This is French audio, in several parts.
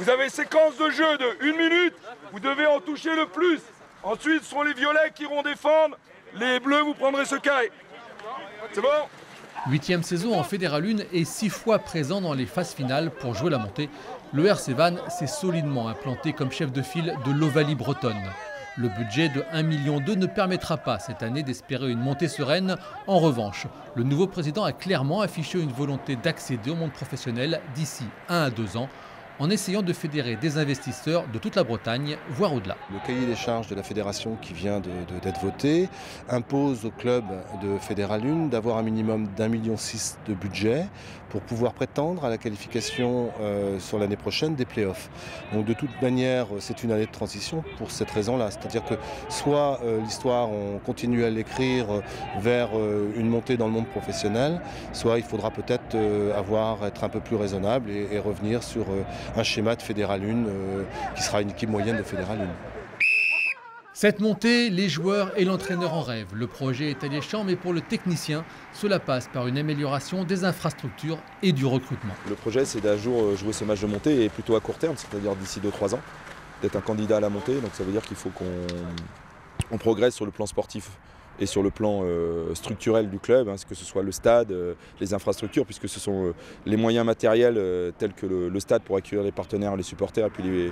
Vous avez séquence de jeu de 1 minute, vous devez en toucher le plus. Ensuite, ce sont les violets qui iront défendre, les bleus, vous prendrez ce carré. C'est bon? 8e saison en Fédéral 1 et 6 fois présent dans les phases finales pour jouer la montée, le RC Vannes s'est solidement implanté comme chef de file de l'Ovalie bretonne. Le budget de 1,2 million ne permettra pas cette année d'espérer une montée sereine. En revanche, le nouveau président a clairement affiché une volonté d'accéder au monde professionnel d'ici 1 à 2 ans, en essayant de fédérer des investisseurs de toute la Bretagne, voire au-delà. Le cahier des charges de la fédération qui vient d'être voté impose au club de Fédéral 1 d'avoir un minimum d'1,6 million de budget pour pouvoir prétendre à la qualification sur l'année prochaine des playoffs. Donc de toute manière, c'est une année de transition pour cette raison-là. C'est-à-dire que soit l'histoire, on continue à l'écrire vers une montée dans le monde professionnel, soit il faudra peut-être être un peu plus raisonnable et revenir sur un schéma de Fédéral 1 qui sera une équipe moyenne de Fédéral 1. Cette montée, les joueurs et l'entraîneur en rêvent. Le projet est alléchant, mais pour le technicien, cela passe par une amélioration des infrastructures et du recrutement. Le projet, c'est d'un jour jouer ce match de montée et plutôt à court terme, c'est-à-dire d'ici 2-3 ans, d'être un candidat à la montée. Donc ça veut dire qu'il faut qu'on progresse sur le plan sportif et sur le plan structurel du club, que ce soit le stade, les infrastructures, puisque ce sont les moyens matériels tels que le stade pour accueillir les partenaires, les supporters, et puis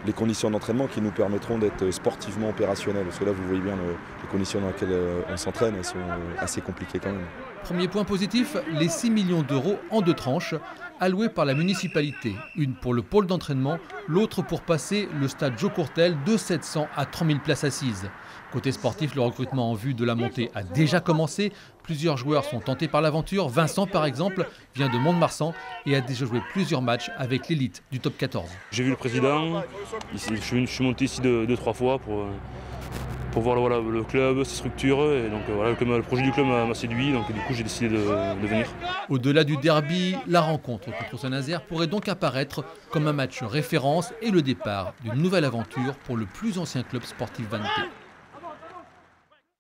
les conditions d'entraînement qui nous permettront d'être sportivement opérationnels. Parce que là, vous voyez bien les conditions dans lesquelles on s'entraîne, elles sont assez compliquées quand même. Premier point positif, les 6 millions d'euros en 2 tranches alloués par la municipalité. Une pour le pôle d'entraînement, l'autre pour passer le stade Joe Courtel de 700 à 3000 places assises. Côté sportif, le recrutement en vue de la montée a déjà commencé. Plusieurs joueurs sont tentés par l'aventure. Vincent, par exemple, vient de Mont-de-Marsan et a déjà joué plusieurs matchs avec l'élite du top 14. J'ai vu le président, je suis monté ici 2-3 fois pour voir le club, ses structures. Et donc, le projet du club m'a séduit, donc du coup j'ai décidé de venir. Au-delà du derby, la rencontre contre Saint-Nazaire pourrait donc apparaître comme un match référence et le départ d'une nouvelle aventure pour le plus ancien club sportif vannetais.